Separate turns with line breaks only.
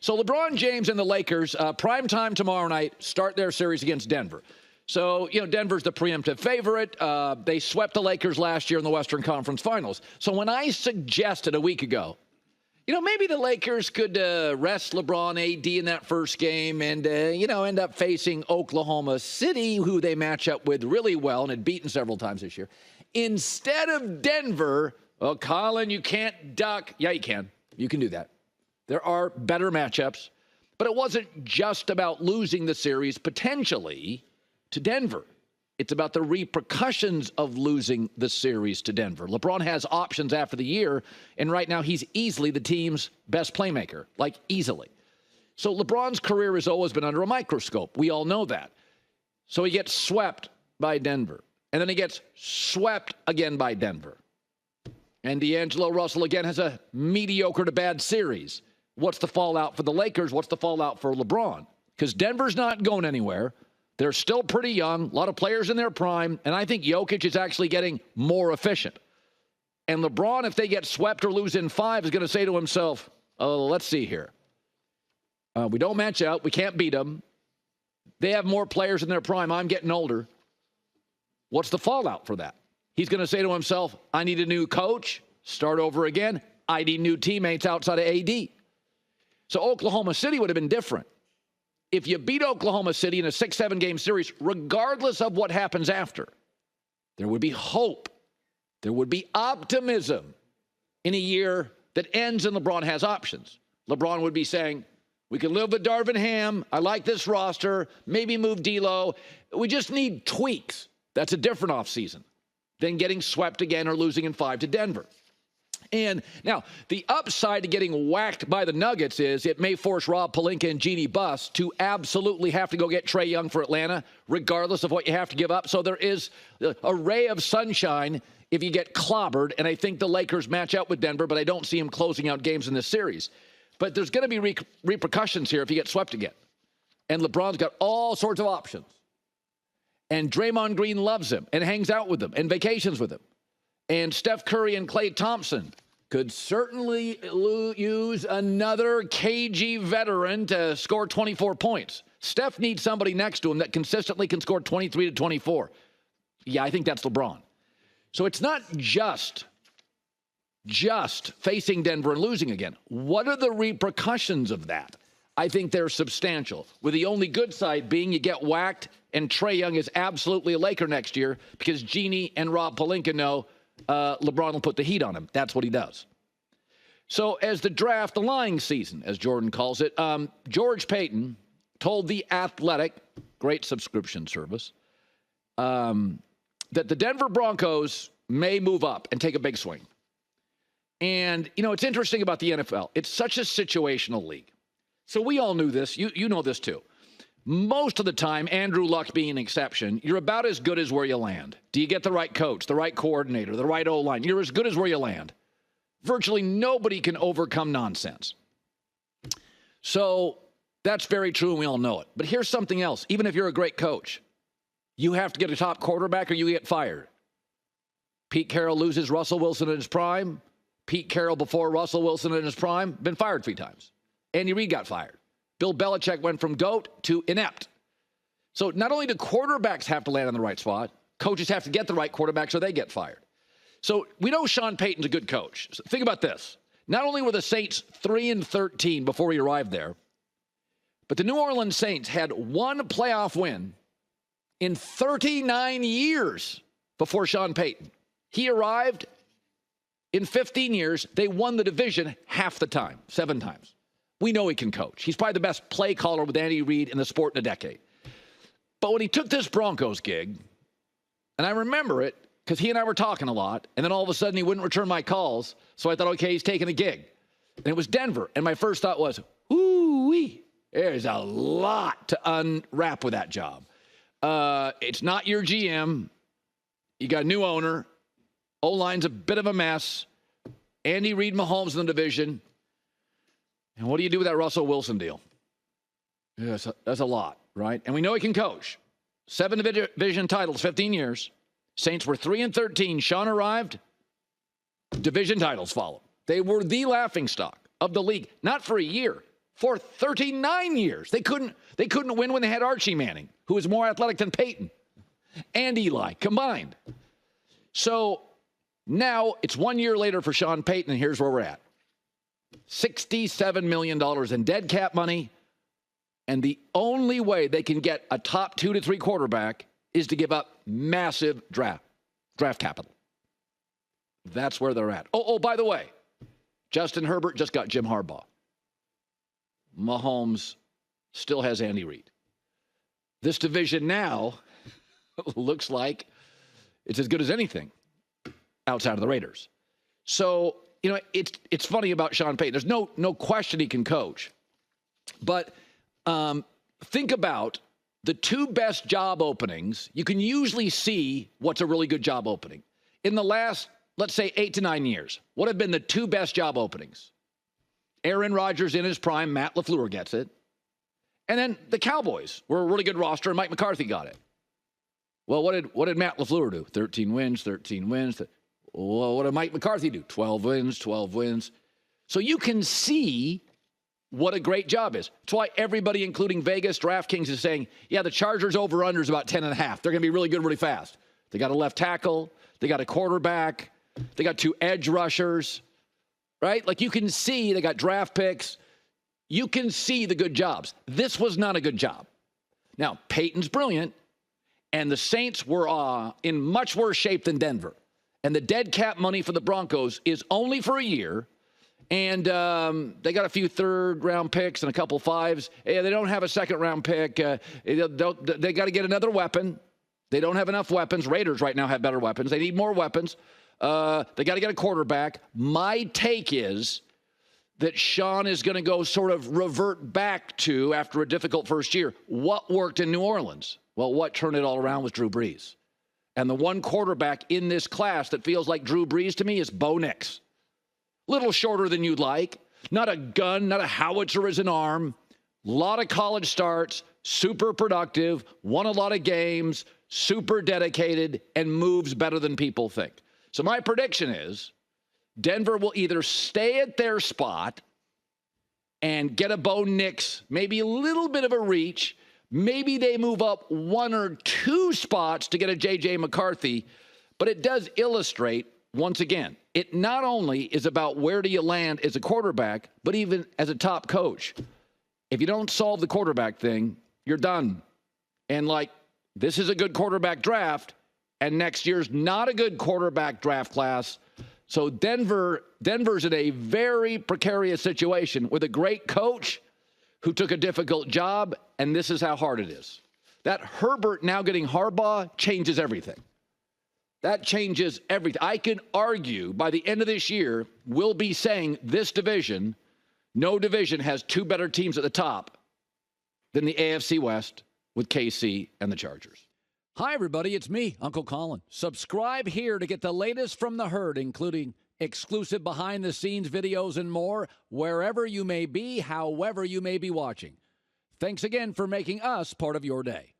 So LeBron James and the Lakers, prime time tomorrow night, start their series against Denver. So, Denver's the preemptive favorite. They swept the Lakers last year in the Western Conference Finals. So when I suggested a week ago, maybe the Lakers could rest LeBron AD in that first game and, end up facing Oklahoma City, who they match up with really well and had beaten several times this year. Instead of Denver, well, Colin, you can't duck. Yeah, you can. You can do that. There are better matchups. But it wasn't just about losing the series potentially to Denver. It's about the repercussions of losing the series to Denver. LeBron has options after the year, and right now he's easily the team's best playmaker, like easily. So LeBron's career has always been under a microscope. We all know that. So he gets swept by Denver, and then he gets swept again by Denver. And D'Angelo Russell again has a mediocre to bad series. What's the fallout for the Lakers? What's the fallout for LeBron? Because Denver's not going anywhere. They're still pretty young, a lot of players in their prime, and I think Jokic is actually getting more efficient. And LeBron, if they get swept or lose in 5, is going to say to himself, oh, let's see here. We don't match up. We can't beat them. They have more players in their prime. I'm getting older. What's the fallout for that? He's going to say to himself, I need a new coach, start over again. I need new teammates outside of AD. So Oklahoma City would have been different. If you beat Oklahoma City in a 6-7 game series, regardless of what happens after, there would be hope. There would be optimism in a year that ends and LeBron has options. LeBron would be saying, we can live with Darvin Ham. I like this roster. Maybe move D'Lo. We just need tweaks. That's a different offseason than getting swept again or losing in 5 to Denver. And now, the upside to getting whacked by the Nuggets is it may force Rob Pelinka and Jeannie Buss to absolutely have to go get Trae Young for Atlanta, regardless of what you have to give up. So there is a ray of sunshine if you get clobbered, and I think the Lakers match up with Denver, but I don't see them closing out games in this series. But there's going to be repercussions here if you get swept again. And LeBron's got all sorts of options. And Draymond Green loves him and hangs out with him and vacations with him. And Steph Curry and Klay Thompson could certainly use another cagey veteran to score 24 points. Steph needs somebody next to him that consistently can score 23 to 24. Yeah, I think that's LeBron. So it's not just facing Denver and losing again. What are the repercussions of that? I think they're substantial, with the only good side being you get whacked and Trae Young is absolutely a Laker next year because Jeannie and Rob Pelinka know LeBron will put the heat on him. That's what he does. So as the draft, the lying season, as Jordan calls it, George Payton told The Athletic, great subscription service, that the Denver Broncos may move up and take a big swing. And, it's interesting about the NFL. It's such a situational league. So we all knew this. You know this too. Most of the time, Andrew Luck being an exception, you're about as good as where you land. Do you get the right coach, the right coordinator, the right O-line? You're as good as where you land. Virtually nobody can overcome nonsense. So that's very true, and we all know it. But here's something else. Even if you're a great coach, you have to get a top quarterback or you get fired. Pete Carroll loses Russell Wilson in his prime. Pete Carroll before Russell Wilson in his prime, been fired 3 times. Andy Reid got fired. Bill Belichick went from GOAT to inept. So not only do quarterbacks have to land in the right spot, coaches have to get the right quarterback so they get fired. So we know Sean Payton's a good coach. So think about this. Not only were the Saints 3-13 before he arrived there, but the New Orleans Saints had 1 playoff win in 39 years before Sean Payton. He arrived in 15 years. They won the division half the time, 7 times. We know he can coach. He's probably the best play caller with Andy Reid in the sport in a decade. But when he took this Broncos gig, and I remember it because he and I were talking a lot, and then all of a sudden he wouldn't return my calls, so I thought, okay, he's taking a gig. And it was Denver, and my first thought was, ooh-wee, there's a lot to unwrap with that job. It's not your GM. You got a new owner. O-line's a bit of a mess. Andy Reid, Mahomes in the division. And what do you do with that Russell Wilson deal? Yeah, that's a lot, right? And we know he can coach. 7 division titles, 15 years. Saints were 3-13. Sean arrived. Division titles followed. They were the laughingstock of the league, not for a year, for 39 years. They couldn't win when they had Archie Manning, who was more athletic than Peyton and Eli combined. So now it's 1 year later for Sean Payton, and here's where we're at. $67 million in dead cap money, and the only way they can get a top 2 to 3 quarterback is to give up massive draft capital. That's where they're at. Oh, by the way, Justin Herbert just got Jim Harbaugh. Mahomes still has Andy Reid. This division now looks like it's as good as anything outside of the Raiders. So, it's funny about Sean Payton. There's no question he can coach. But think about the 2 best job openings. You can usually see what's a really good job opening. In the last, let's say, 8 to 9 years, what have been the 2 best job openings? Aaron Rodgers in his prime, Matt LaFleur gets it. And then the Cowboys were a really good roster, and Mike McCarthy got it. Well, what did Matt LaFleur do? 13 wins. Well, what did Mike McCarthy do? 12 wins. So you can see what a great job is. That's why everybody, including Vegas, DraftKings, is saying, yeah, the Chargers over-under is about 10.5. They're going to be really good really fast. They got a left tackle. They got a quarterback. They got 2 edge rushers. Right? Like you can see they got draft picks. You can see the good jobs. This was not a good job. Now, Peyton's brilliant, and the Saints were in much worse shape than Denver. And the dead cap money for the Broncos is only for a year. And they got a few third-round picks and a couple fives. They don't have a second-round pick. They got to get another weapon. They don't have enough weapons. Raiders right now have better weapons. They need more weapons. They got to get a quarterback. My take is that Sean is going to go sort of revert back to, after a difficult first year, what worked in New Orleans. Well, what turned it all around was Drew Brees. And the one quarterback in this class that feels like Drew Brees to me is Bo Nix. Little shorter than you'd like. Not a gun, not a howitzer as an arm. A lot of college starts, super productive, won a lot of games, super dedicated, and moves better than people think. So my prediction is Denver will either stay at their spot and get a Bo Nix, maybe a little bit of a reach. Maybe they move up 1 or 2 spots to get a J.J. McCarthy. But it does illustrate, once again, it not only is about where do you land as a quarterback, but even as a top coach. If you don't solve the quarterback thing, you're done. And this is a good quarterback draft. And next year's not a good quarterback draft class. So Denver's in a very precarious situation with a great coach who took a difficult job, and this is how hard it is. That Herbert now getting Harbaugh changes everything. That changes everything. I can argue by the end of this year, we'll be saying this division, no division has 2 better teams at the top than the AFC West with KC and the Chargers.
Hi, everybody. It's me, Uncle Colin. Subscribe here to get the latest from the herd, including exclusive behind-the-scenes videos and more, wherever you may be, however you may be watching. Thanks again for making us part of your day.